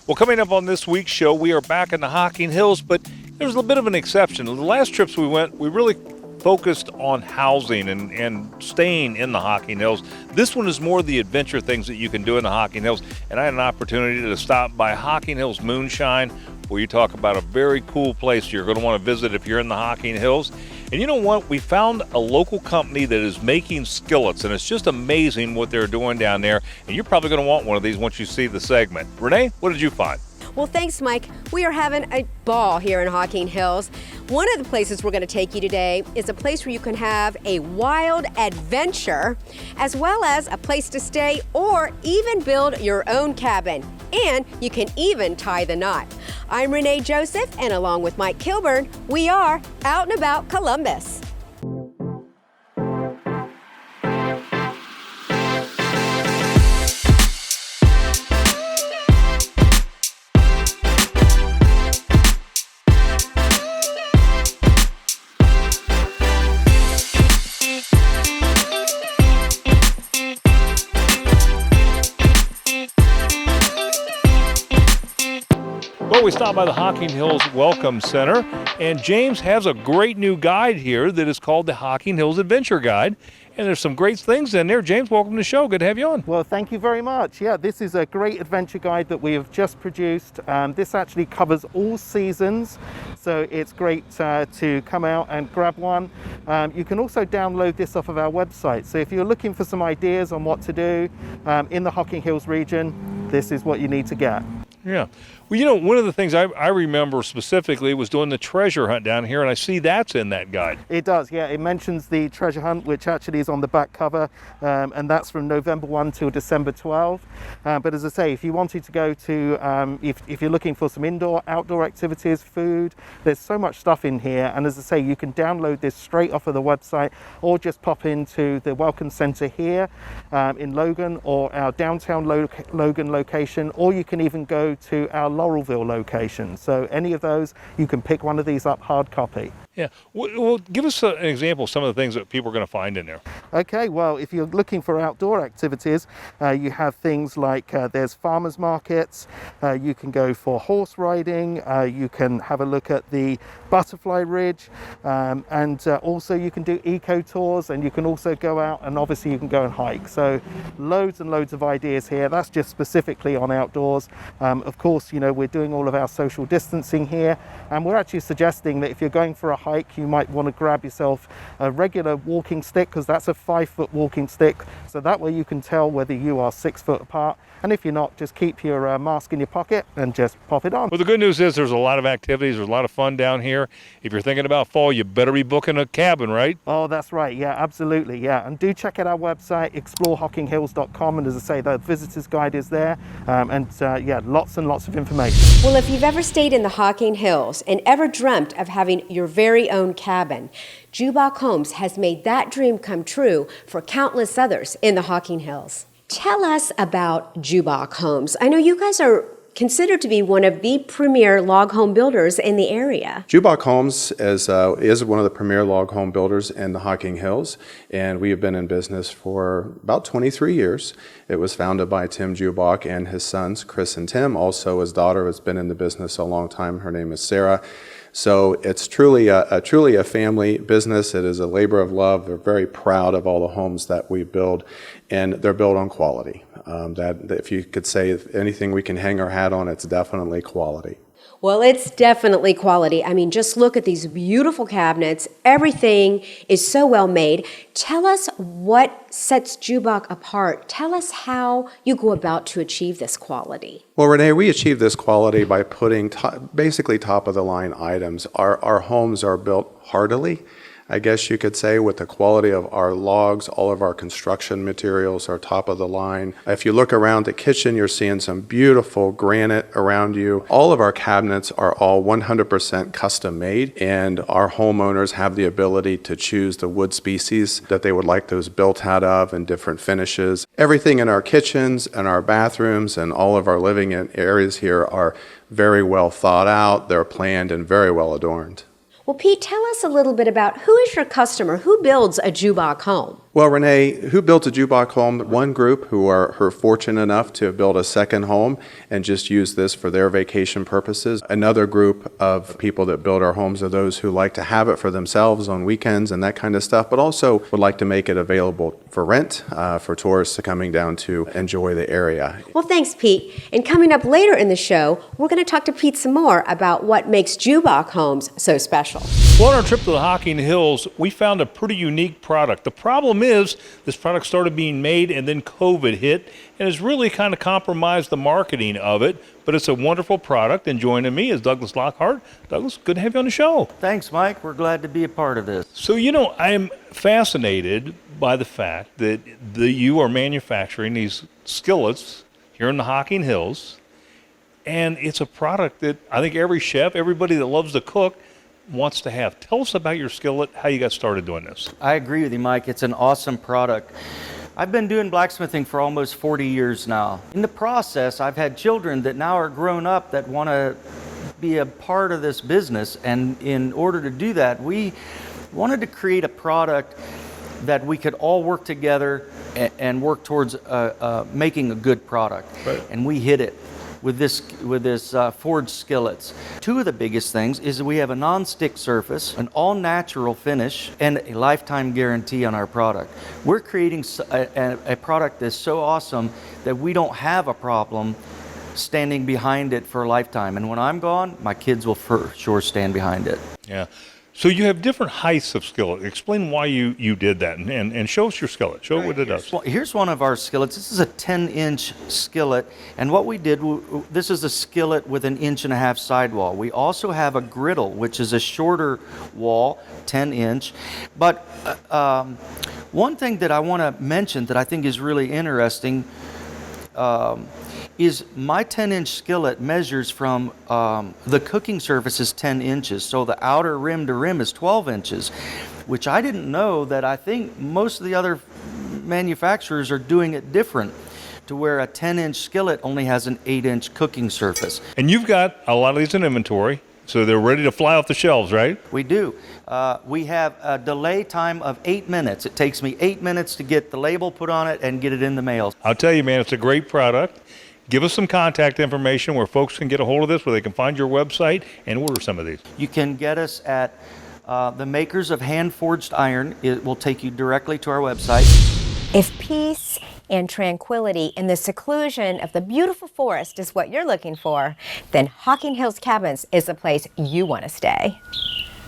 Well, coming up on this week's show, we are back in the Hocking Hills, but there's a bit of an exception. The last trips we went, we really focused on housing and staying in the Hocking Hills. This one is more the adventure things that you can do in the Hocking Hills. And I had an opportunity to stop by Hocking Hills Moonshine, where you talk about a very cool place you're going to want to visit if you're in the Hocking Hills. And you know what? We found a local company that is making skillets, and it's just amazing what they're doing down there. And you're probably going to want one of these once you see the segment. Renee, what did you find? Well, thanks, Mike. We are having a ball here in Hocking Hills. One of the places we're going to take you today is a place where you can have a wild adventure, as well as a place to stay or even build your own cabin. And you can even tie the knot. I'm Renee Joseph, and along with Mike Kilburn, we are Out and About Columbus. Well, we stopped by the Hocking Hills Welcome Center, and James has a great new guide here that is called the Hocking Hills Adventure Guide. And there's some great things in there. James, welcome to the show. Good to have you on. Well, thank you very much. Yeah, this is a great adventure guide that we have just produced. This actually covers all seasons, so it's great to come out and grab one. You can also download this off of our website. So if you're looking for some ideas on what to do in the Hocking Hills region, this is what you need to get. Yeah. Well, you know, one of the things I remember specifically was doing the treasure hunt down here, and I see that's in that guide. It does, yeah. It mentions the treasure hunt, which actually is on the back cover, and that's from November 1 till December 12. But as I say, if you wanted to go to, if you're looking for some indoor, outdoor activities, food, there's so much stuff in here. And as I say, you can download this straight off of the website or just pop into the Welcome Center here in Logan or our downtown Logan location, or you can even go to our Laurelville location. So any of those, you can pick one of these up hard copy. Yeah. Well, give us an example of some of the things that people are going to find in there. Okay, well, if you're looking for outdoor activities, you have things like there's farmers markets, you can go for horse riding, you can have a look at the Butterfly Ridge, and also you can do eco tours, and you can also go out and obviously you can go and hike. So loads and loads of ideas here. That's just specifically on outdoors. Of course, you know, we're doing all of our social distancing here, and we're actually suggesting that if you're going for a hike, you might want to grab yourself a regular walking stick, because that's a 5-foot walking stick, so that way you can tell whether you are 6 foot apart. And if you're not, just keep your mask in your pocket and just pop it on. Well, the good news is there's a lot of activities, there's a lot of fun down here. If you're thinking about fall, you better be booking a cabin, right? Oh, that's right. Yeah, absolutely. Yeah, and do check out our website, exploreHockingHills.com, and as I say, the visitor's guide is there, yeah, lots and lots of information. Well, if you've ever stayed in the Hocking Hills and ever dreamt of having your very own cabin, JBA Homes has made that dream come true for countless others in the Hocking Hills. Tell us about JBA Homes. I know you guys are considered to be one of the premier log home builders in the area. JBA Homes is one of the premier log home builders in the Hocking Hills, and we have been in business for about 23 years. It was founded by Tim Jubach and his sons, Chris and Tim. Also, his daughter has been in the business a long time. Her name is Sarah. So it's truly a family business. It is a labor of love. They're very proud of all the homes that we build, and they're built on quality. That if you could say if anything we can hang our hat on, it's definitely quality. Well, it's definitely quality. I mean, just look at these beautiful cabinets. Everything is so well made. Tell us what sets JBA apart. Tell us how you go about to achieve this quality. Well, Renee, we achieve this quality by putting basically top-of-the-line items. Our homes are built heartily, I guess you could say, with the quality of our logs. All of our construction materials are top of the line. If you look around the kitchen, you're seeing some beautiful granite around you. All of our cabinets are all 100% custom made, and our homeowners have the ability to choose the wood species that they would like those built out of and different finishes. Everything in our kitchens and our bathrooms and all of our living areas here are very well thought out. They're planned and very well adorned. Well, Pete, tell us a little bit about who is your customer? Who builds a JBA home? Well, Renee, who built a JBA home? One group who are fortunate enough to build a second home and just use this for their vacation purposes. Another group of people that build our homes are those who like to have it for themselves on weekends and that kind of stuff, but also would like to make it available for rent for tourists coming down to enjoy the area. Well, thanks, Pete. And coming up later in the show, we're going to talk to Pete some more about what makes JBA Homes so special. Well, on our trip to the Hocking Hills, we found a pretty unique product. The problem is this product started being made and then COVID hit and has really kind of compromised the marketing of it. But it's a wonderful product. And joining me is Douglas Lockhart. Douglas, good to have you on the show. Thanks, Mike. We're glad to be a part of this. So, I'm fascinated by the fact that you are manufacturing these skillets here in the Hocking Hills. And it's a product that I think every chef, everybody that loves to cook, wants to have. Tell us about your skillet, how you got started doing this. I agree with you, Mike. It's an awesome product. I've been doing blacksmithing for almost 40 years now. In the process, I've had children that now are grown up that want to be a part of this business. And in order to do that, we wanted to create a product that we could all work together and work towards making a good product. Right. And we hit it with this forged skillets. Two of the biggest things is that we have a non-stick surface, an all-natural finish, and a lifetime guarantee on our product. We're creating a product that's so awesome that we don't have a problem standing behind it for a lifetime. And when I'm gone, my kids will for sure stand behind it. Yeah. So you have different heights of skillet. Explain why you did that and show us your skillet. Show what it does. Well, here's one of our skillets. This is a 10-inch skillet. And what we did, this is a skillet with an 1.5 inch sidewall. We also have a griddle, which is a shorter wall, 10-inch. But one thing that I want to mention that I think is really interesting is my 10-inch skillet measures from the cooking surface is 10 inches, so the outer rim to rim is 12 inches, which I didn't know. That I think most of the other manufacturers are doing it different, to where a 10-inch skillet only has an 8-inch cooking surface. And you've got a lot of these in inventory, so they're ready to fly off the shelves, right? We do. We have a delay time of 8 minutes. It takes me 8 minutes to get the label put on it and get it in the mail. I'll tell you, man, it's a great product. Give us some contact information where folks can get a hold of this, where they can find your website and order some of these. You can get us at the makers of hand-forged iron. It will take you directly to our website. If peace and tranquility in the seclusion of the beautiful forest is what you're looking for, then Hocking Hills Cabins is the place you want to stay.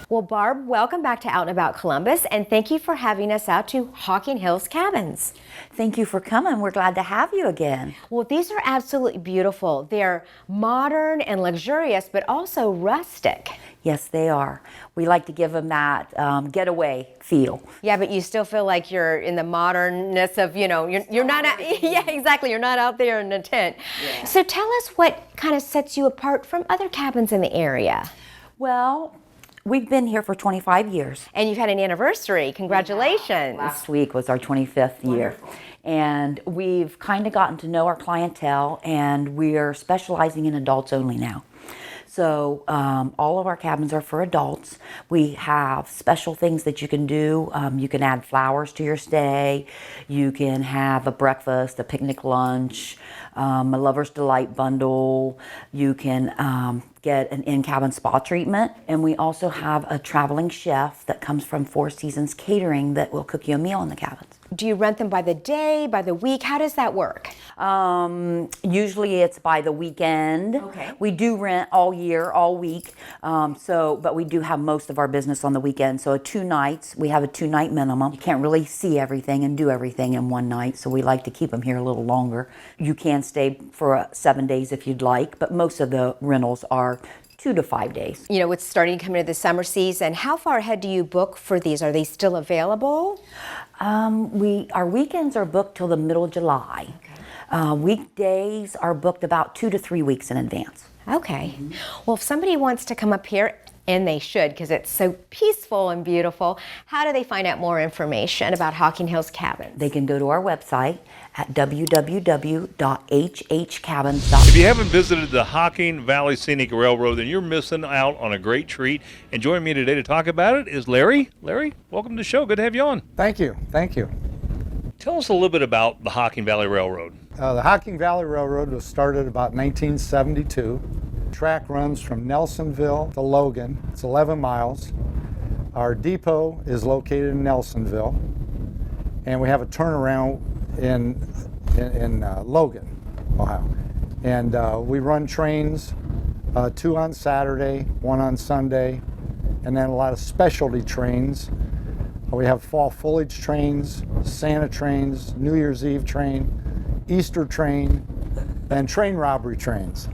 Well, Barb, welcome back to Out and About Columbus, and thank you for having us out to Hocking Hills Cabins. Thank you for coming. We're glad to have you again. Well, these are absolutely beautiful. They're modern and luxurious, but also rustic. Yes, they are. We like to give them that getaway feel. Yeah, but you still feel like you're in the modernness of, you're not out, yeah, exactly. You're not out there in a tent. Yeah. So tell us what kind of sets you apart from other cabins in the area. Well, we've been here for 25 years. And you've had an anniversary. Congratulations. Last week was our 25th year. And we've kind of gotten to know our clientele, and we're specializing in adults only now. So all of our cabins are for adults. We have special things that you can do. You can add flowers to your stay. You can have a breakfast, a picnic lunch, a lover's delight bundle. You can get an in-cabin spa treatment. And we also have a traveling chef that comes from Four Seasons Catering that will cook you a meal in the cabins. Do you rent them by the day, by the week? How does that work? Usually it's by the weekend. Okay. We do rent all year, all week. But we do have most of our business on the weekend. So 2 nights, we have a 2-night minimum. You can't really see everything and do everything in one night, so we like to keep them here a little longer. You can stay for 7 days if you'd like, but most of the rentals are 2 to 5 days. It's starting to come into the summer season. How far ahead do you book for these? Are they still available? Our weekends are booked till the middle of July. Okay. Weekdays are booked about 2 to 3 weeks in advance. Okay. Well, if somebody wants to come up here, and they should because it's so peaceful and beautiful, how do they find out more information about Hocking Hills Cabins? They can go to our website at www.hhcabins.com. If you haven't visited the Hocking Valley Scenic Railroad, then you're missing out on a great treat. And joining me today to talk about it is Larry. Larry, welcome to the show. Good to have you on. Thank you. Thank you. Tell us a little bit about the Hocking Valley Railroad. The Hocking Valley Railroad was started about 1972. Track runs from Nelsonville to Logan. It's 11 miles. Our depot is located in Nelsonville, and we have a turnaround in Logan, Ohio. And we run trains, 2 on Saturday, 1 on Sunday, and then a lot of specialty trains. We have fall foliage trains, Santa trains, New Year's Eve train, Easter train, and train robbery trains.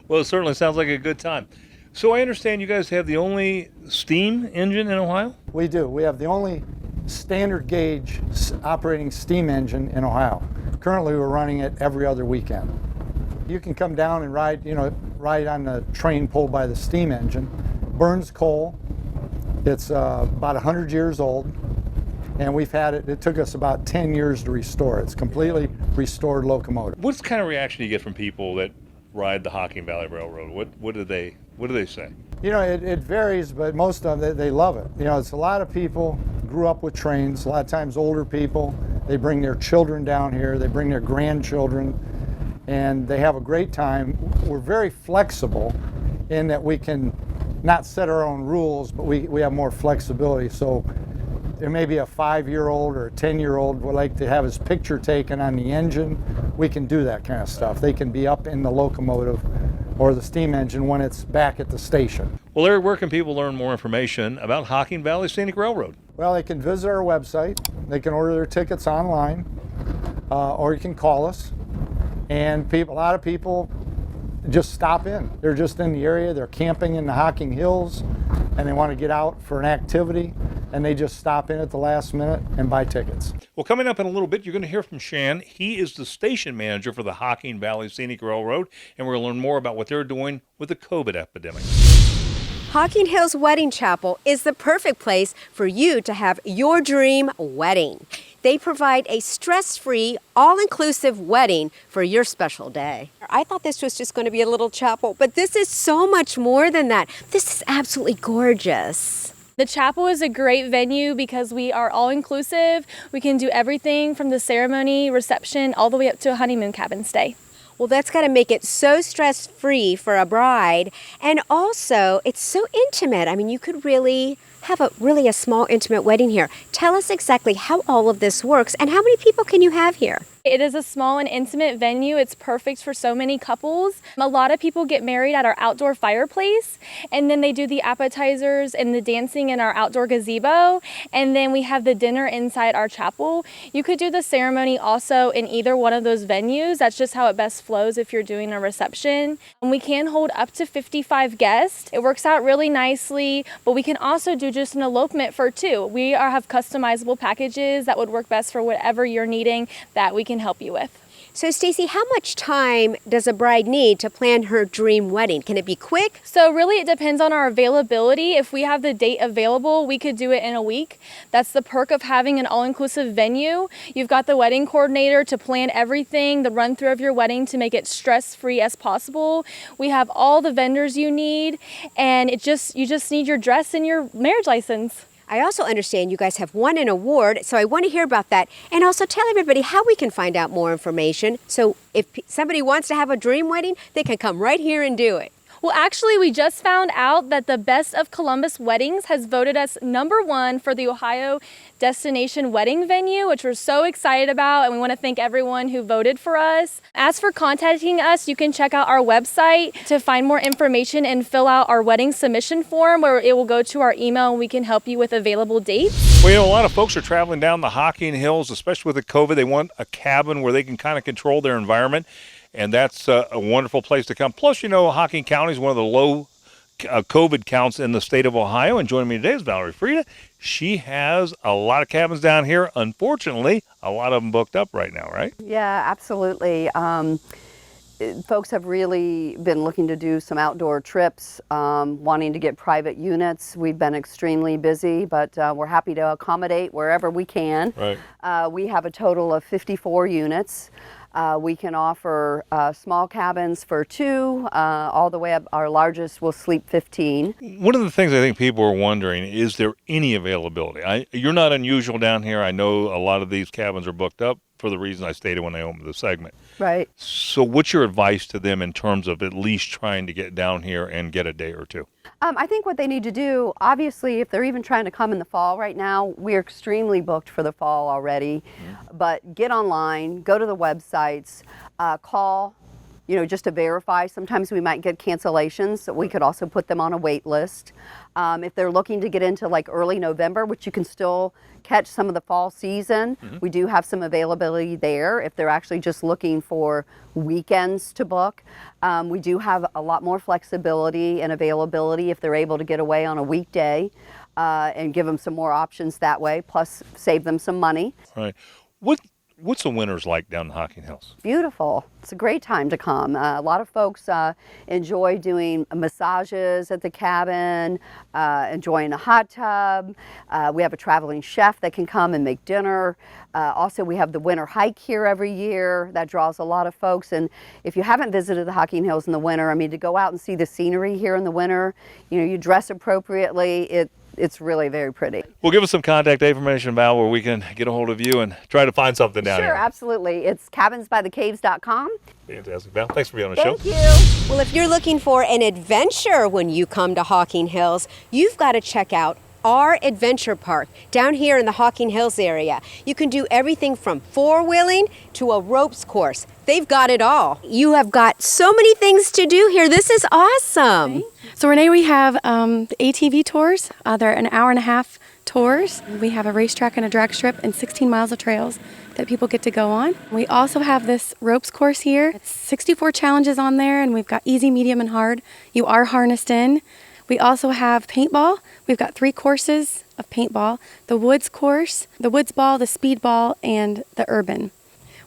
Well, it certainly sounds like a good time. So I understand you guys have the only steam engine in Ohio? We do. We have the only standard gauge operating steam engine in Ohio. Currently, we're running it every other weekend. You can come down and ride on the train pulled by the steam engine. Burns coal. It's about 100 years old, and we've had it. It took us about 10 years to restore it. It's completely restored locomotive. What's the kind of reaction you get from people that ride the Hocking Valley Railroad? What do they say? You know, it varies, but most of them, they love it. You know, it's a lot of people grew up with trains. A lot of times older people, they bring their children down here. They bring their grandchildren, and they have a great time. We're very flexible in that we can not set our own rules, but we have more flexibility. So there may be a 5-year-old or a 10-year-old would like to have his picture taken on the engine. We can do that kind of stuff. They can be up in the locomotive or the steam engine when it's back at the station. Well, Larry, where can people learn more information about Hocking Valley Scenic Railroad? Well, they can visit our website. They can order their tickets online, or you can call us. And a lot of people just stop in. They're just in the area. They're camping in the Hocking Hills, and they want to get out for an activity, and they just stop in at the last minute and buy tickets. Well, coming up in a little bit, you're going to hear from Shan. He is the station manager for the Hocking Valley Scenic Railroad, and we're going to learn more about what they're doing with the COVID epidemic. Hocking Hills Wedding Chapel is the perfect place for you to have your dream wedding. They provide a stress-free, all-inclusive wedding for your special day. I thought this was just going to be a little chapel, but this is so much more than that. This is absolutely gorgeous. The chapel is a great venue because we are all-inclusive. We can do everything from the ceremony, reception, all the way up to a honeymoon cabin stay. Well, that's got to make it so stress-free for a bride. And also, it's so intimate. I mean, you could really have a small, intimate wedding here. Tell us exactly how all of this works and how many people can you have here? It is a small and intimate venue. It's perfect for so many couples. A lot of people get married at our outdoor fireplace, and then they do the appetizers and the dancing in our outdoor gazebo, and then we have the dinner inside our chapel. You could do the ceremony also in either one of those venues. That's just how it best flows if you're doing a reception. And we can hold up to 55 guests. It works out really nicely, but we can also do just an elopement for 2. We have customizable packages that would work best for whatever you're needing that we can help you with. So, Stacy, how much time does a bride need to plan her dream wedding? Can it be quick? So really it depends on our availability. If we have the date available, we could do it in a week. That's the perk of having an all-inclusive venue. You've got the wedding coordinator to plan everything, the run-through of your wedding to make it stress-free as possible. We have all the vendors you need, and you just need your dress and your marriage license. I also understand you guys have won an award, so I want to hear about that. And also tell everybody how we can find out more information. So if somebody wants to have a dream wedding, they can come right here and do it. Well, actually, we just found out that the Best of Columbus Weddings has voted us #1 for the Ohio Destination Wedding Venue, which we're so excited about, and we want to thank everyone who voted for us. As for contacting us, you can check out our website to find more information and fill out our wedding submission form, where it will go to our email and we can help you with available dates. Well, you know, a lot of folks are traveling down the Hocking Hills, especially with the COVID. They want a cabin where they can kind of control their environment. And that's a wonderful place to come. Plus, you know, Hocking County is one of the low COVID counts in the state of Ohio. And joining me today is Valerie Frieda. She has a lot of cabins down here. Unfortunately, a lot of them booked up right now, right? Yeah, absolutely. Folks have really been looking to do some outdoor trips, wanting to get private units. We've been extremely busy, but we're happy to accommodate wherever we can. Right. We have a total of 54 units. We can offer small cabins for 2, all the way up. Our largest will sleep 15. One of the things I think people are wondering, is there any availability? You're not unusual down here. I know a lot of these cabins are booked up for the reason I stated when I opened the segment. Right. So what's your advice to them in terms of at least trying to get down here and get a day or two? I think what they need to do, obviously, if they're even trying to come in the fall right now, we're extremely booked for the fall already. But get online, go to the websites, call, just to verify. Sometimes we might get cancellations, so we could also put them on a wait list. If they're looking to get into like early November, which you can still catch some of the fall season, we do have some availability there. If they're actually just looking for weekends to book, we do have a lot more flexibility and availability if they're able to get away on a weekday, and give them some more options that way, plus save them some money. All right. What's the winters like down in Hocking Hills? Beautiful. It's a great time to come. A lot of folks enjoy doing massages at the cabin, enjoying a hot tub. We have a traveling chef that can come and make dinner. Also, we have the winter hike here every year. That draws a lot of folks. And if you haven't visited the Hocking Hills in the winter, I mean, to go out and see the scenery here in the winter, you dress appropriately. It's really very pretty. Well, give us some contact information, Val, where we can get a hold of you and try to find something down here. Sure, absolutely. It's cabinsbythecaves.com. Fantastic, Val. Thanks for being on the show. Thank you. Well, if you're looking for an adventure when you come to Hocking Hills, you've got to check out our adventure park down here in the Hocking Hills area. You can do everything from four-wheeling to a ropes course. They've got it all. You have got so many things to do here. This is awesome. So Renee, we have the ATV tours. They're an hour and a half tours. We have a racetrack and a drag strip and 16 miles of trails that people get to go on. We also have this ropes course here. It's 64 challenges on there, and we've got easy, medium, and hard. You are harnessed in. We also have paintball. We've got 3 courses of paintball: the woods course, the woods ball, the speed ball, and the urban.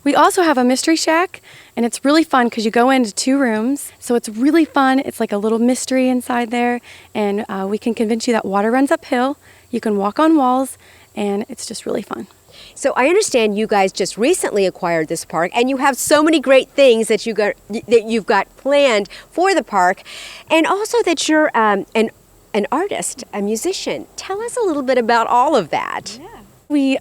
We also have a mystery shack, and it's really fun because you go into 2 rooms. So it's really fun. It's like a little mystery inside there, and we can convince you that water runs uphill. You can walk on walls, and it's just really fun. So I understand you guys just recently acquired this park, and you have so many great things that you've got planned for the park, and also that you're an artist, a musician. Tell us a little bit about all of that. Yeah. We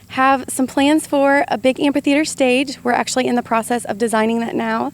have some plans for a big amphitheater stage. We're actually in the process of designing that now.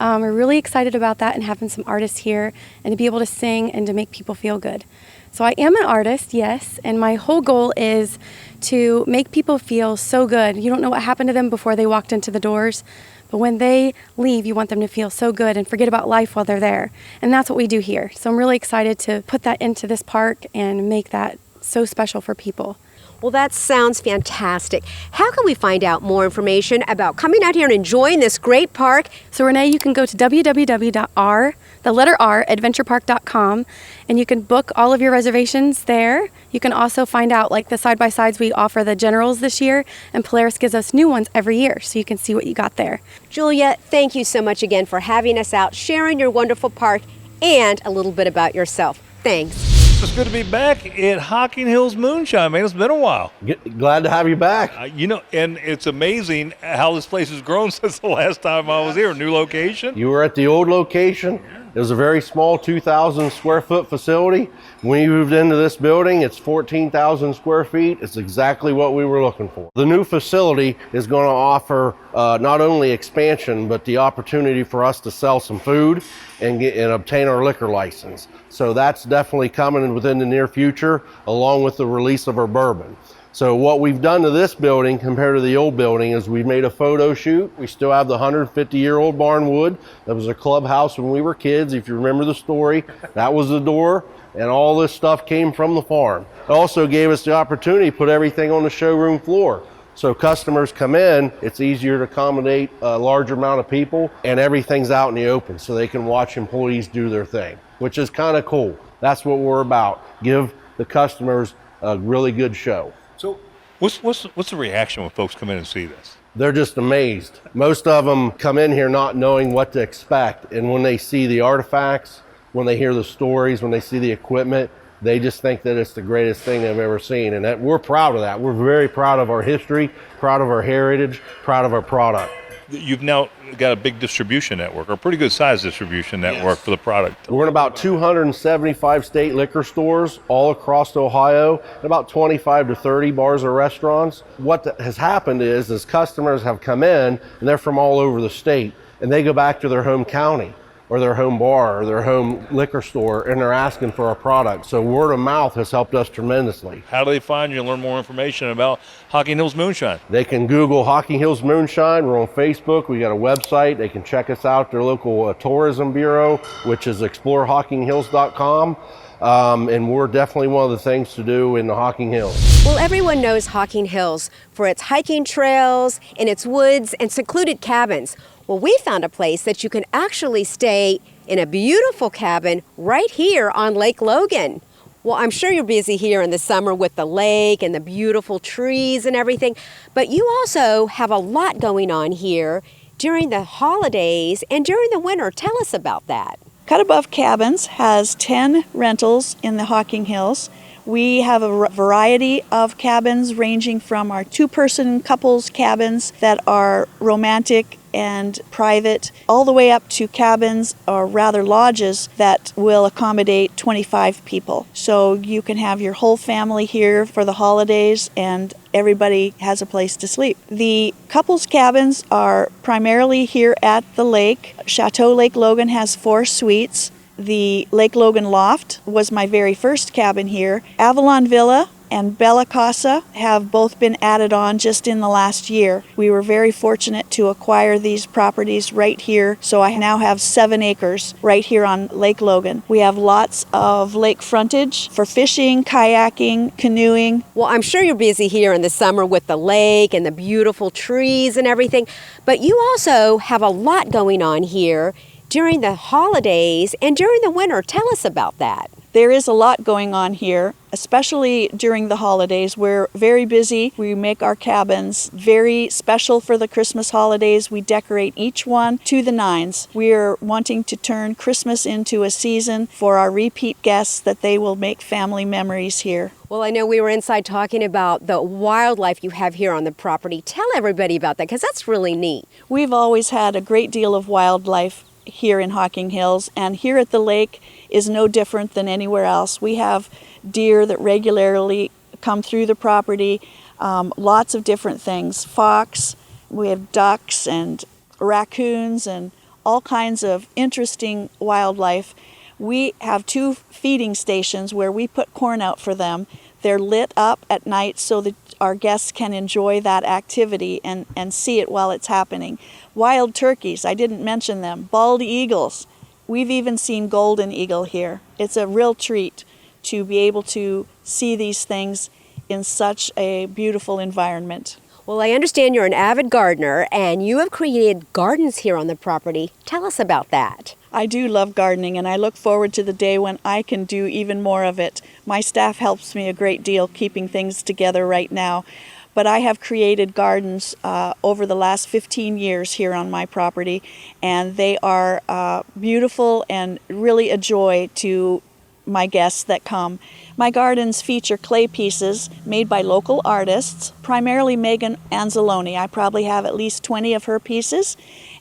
We're really excited about that and having some artists here and to be able to sing and to make people feel good. So I am an artist, yes, and my whole goal is to make people feel so good. You don't know what happened to them before they walked into the doors, but when they leave, you want them to feel so good and forget about life while they're there. And that's what we do here. So I'm really excited to put that into this park and make that so special for people. Well, that sounds fantastic. How can we find out more information about coming out here and enjoying this great park? So Renee, you can go to www.adventurepark.com, and you can book all of your reservations there. You can also find out like the side-by-sides. We offer the Generals this year, and Polaris gives us new ones every year, so you can see what you got there. Julia, thank you so much again for having us out, sharing your wonderful park, and a little bit about yourself. Thanks. It's good to be back at Hocking Hills Moonshine, man. It's been a while. Glad to have you back. And it's amazing how this place has grown since the last time I was here. New location. You were at the old location. It was a very small 2,000 square foot facility. When you moved into this building, it's 14,000 square feet. It's exactly what we were looking for. The new facility is going to offer not only expansion, but the opportunity for us to sell some food and obtain our liquor license. So that's definitely coming within the near future, along with the release of our bourbon. So what we've done to this building compared to the old building is we've made a photo shoot. We still have the 150-year-old barn wood. That was a clubhouse when we were kids, if you remember the story. That was the door, and all this stuff came from the farm. It also gave us the opportunity to put everything on the showroom floor. So customers come in, it's easier to accommodate a larger amount of people, and everything's out in the open so they can watch employees do their thing, which is kind of cool. That's what we're about. Give the customers a really good show. So what's the reaction when folks come in and see this? They're just amazed. Most of them come in here not knowing what to expect, and when they see the artifacts, when they hear the stories, when they see the equipment, they just think that it's the greatest thing they've ever seen, and we're proud of that. We're very proud of our history, proud of our heritage, proud of our product. you've now got a big distribution network, or a pretty good sized distribution network for the product. We're in about 275 state liquor stores all across Ohio, and about 25 to 30 bars or restaurants. What has happened is customers have come in, and they're from all over the state, and they go back to their home county or their home bar or their home liquor store, and they're asking for our product. So word of mouth has helped us tremendously. How do they find you and learn more information about Hocking Hills Moonshine? They can Google Hocking Hills Moonshine. We're on Facebook. We got a website. They can check us out, their local tourism bureau, which is exploreHockingHills.com. And we're definitely one of the things to do in the Hocking Hills. Well, everyone knows Hocking Hills for its hiking trails and its woods and secluded cabins. Well, we found a place that you can actually stay in a beautiful cabin right here on Lake Logan. Well, I'm sure you're busy here in the summer with the lake and the beautiful trees and everything, but you also have a lot going on here during the holidays and during the winter. Tell us about that. Cut Above Cabins has 10 rentals in the Hocking Hills. We have a variety of cabins ranging from our two-person couples cabins that are romantic and private, all the way up to cabins, or rather lodges, that will accommodate 25 people. So you can have your whole family here for the holidays and everybody has a place to sleep. The couples cabins are primarily here at the lake. Chateau Lake Logan has 4 suites. The Lake Logan Loft was my very first cabin here. Avalon Villa and Bella Casa have both been added on just in the last year. We were very fortunate to acquire these properties right here, so I now have 7 acres right here on Lake Logan. We have lots of lake frontage for fishing, kayaking, canoeing. Well, I'm sure you're busy here in the summer with the lake and the beautiful trees and everything, but you also have a lot going on here during the holidays and during the winter. Tell us about that. There is a lot going on here, especially during the holidays. We're very busy. We make our cabins very special for the Christmas holidays. We decorate each one to the nines. We're wanting to turn Christmas into a season for our repeat guests, that they will make family memories here. Well, I know we were inside talking about the wildlife you have here on the property. Tell everybody about that, because that's really neat. We've always had a great deal of wildlife here in Hocking Hills, and here at the lake is no different than anywhere else. We have deer that regularly come through the property, lots of different things, fox, we have ducks and raccoons and all kinds of interesting wildlife. We have 2 feeding stations where we put corn out for them. They're lit up at night so that our guests can enjoy that activity and see it while it's happening. Wild turkeys, I didn't mention them. Bald eagles. We've even seen golden eagle here. It's a real treat to be able to see these things in such a beautiful environment. Well, I understand you're an avid gardener and you have created gardens here on the property. Tell us about that. I do love gardening, and I look forward to the day when I can do even more of it. My staff helps me a great deal keeping things together right now, but I have created gardens over the last 15 years here on my property, and they are beautiful and really a joy to my guests that come. My gardens feature clay pieces made by local artists, primarily Megan Anzalone. I probably have at least 20 of her pieces,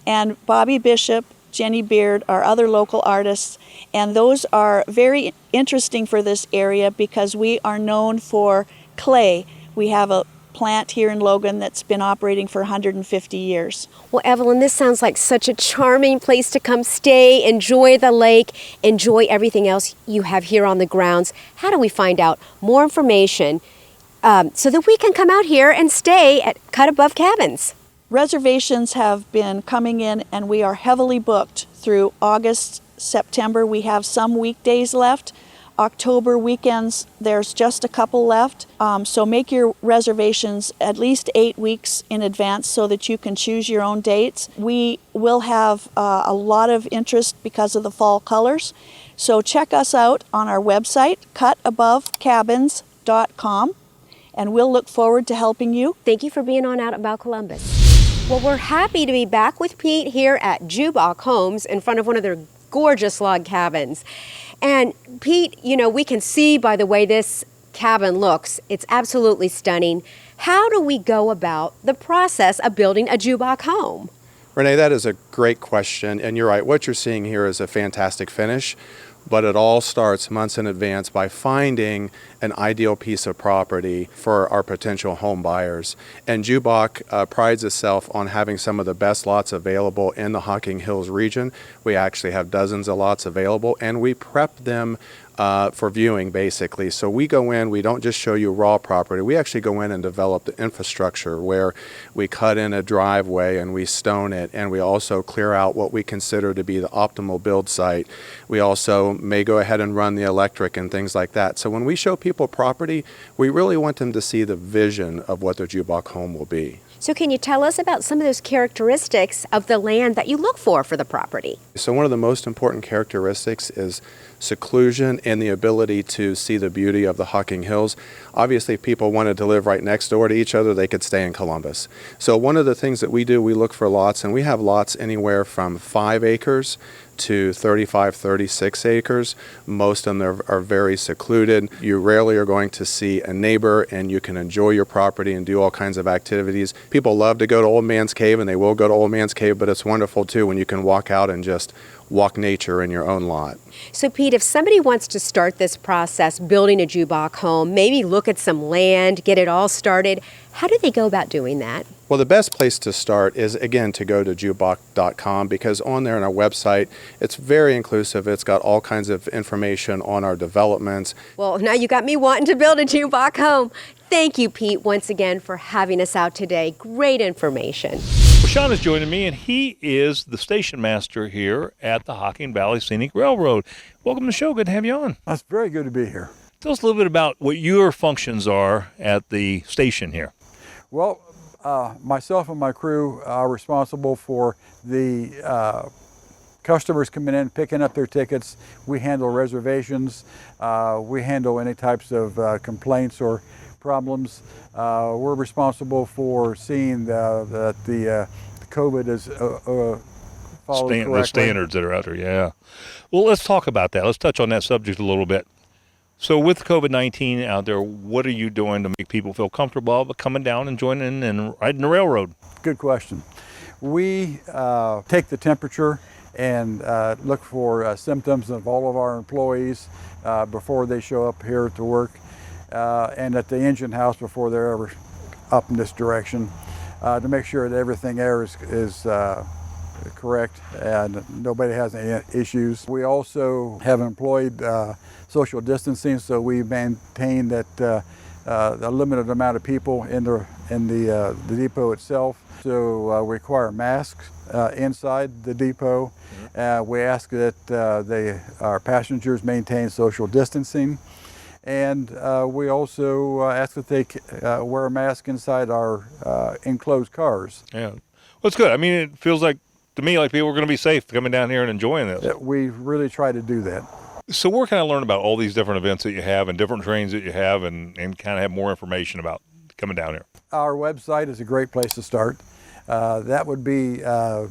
and Bobby Bishop, Jenny Beard are other local artists, and those are very interesting for this area because we are known for clay. We have a plant here in Logan that's been operating for 150 years. Well, Evelyn, this sounds like such a charming place to come stay, enjoy the lake, enjoy everything else you have here on the grounds. How do we find out more information so that we can come out here and stay at Cut Above Cabins? Reservations have been coming in, and we are heavily booked through August, September. We have some weekdays left. October weekends, there's just a couple left. So make your reservations at least 8 weeks in advance so that you can choose your own dates. We will have a lot of interest because of the fall colors. So check us out on our website, cutabovecabins.com, and we'll look forward to helping you. Thank you for being on Out About Columbus. Well, we're happy to be back with Pete here at JBA Homes in front of one of their gorgeous log cabins. And Pete, you know, we can see by the way this cabin looks, it's absolutely stunning. How do we go about the process of building a JBA home? Renee, that is a great question, and you're right. What you're seeing here is a fantastic finish, but it all starts months in advance by finding an ideal piece of property for our potential home buyers. And JBA prides itself on having some of the best lots available in the Hocking Hills region. We actually have dozens of lots available, and we prep them for viewing, basically. So we go in, we don't just show you raw property, we actually go in and develop the infrastructure where we cut in a driveway and we stone it, and we also clear out what we consider to be the optimal build site. We also may go ahead and run the electric and things like that. So when we show people property, we really want them to see the vision of what their JBA home will be. So can you tell us about some of those characteristics of the land that you look for the property? So one of the most important characteristics is seclusion and the ability to see the beauty of the Hocking Hills. Obviously, if people wanted to live right next door to each other, they could stay in Columbus. So one of the things that we do, we look for lots, and we have lots anywhere from 5 acres to 35, 36 acres. Most of them are very secluded. You rarely are going to see a neighbor, and you can enjoy your property and do all kinds of activities. People love to go to Old Man's Cave, and they will go to Old Man's Cave, but it's wonderful too when you can walk out and just walk nature in your own lot. So Pete, if somebody wants to start this process, building a JBA home, maybe look at some land, get it all started, how do they go about doing that? Well, the best place to start is, again, to go to jba.com, because on there on our website, it's very inclusive. It's got all kinds of information on our developments. Well, now you got me wanting to build a JBA home. Thank you, Pete, once again for having us out today. Great information. Well, Sean is joining me, and he is the station master here at the Hocking Valley Scenic Railroad. Welcome to the show. Good to have you on. That's very good to be here. Tell us a little bit about what your functions are at the station here. Well, myself and my crew are responsible for the customers coming in, picking up their tickets. We handle reservations. We handle any types of complaints or problems. We're responsible for seeing that the COVID is followed correctly. The standards that are out there, yeah. Well, let's talk about that. Let's touch on that subject a little bit. So with COVID-19 out there, what are you doing to make people feel comfortable about coming down and joining and riding the railroad? Good question. We take the temperature and look for symptoms of all of our employees before they show up here to work, and at the engine house before they're ever up in this direction, to make sure that everything there is correct and nobody has any issues. We also have employed social distancing, so we maintain that a limited amount of people in the depot itself. So we require masks inside the depot. We ask that our passengers maintain social distancing, and we also ask that they wear a mask inside our enclosed cars. Yeah, well, it's good. I mean, it feels like to me like people are going to be safe coming down here and enjoying this. We really try to do that. So where can I learn about all these different events that you have and different trains that you have and kind of have more information about coming down here? Our website is a great place to start. That would be www.hvsry.org.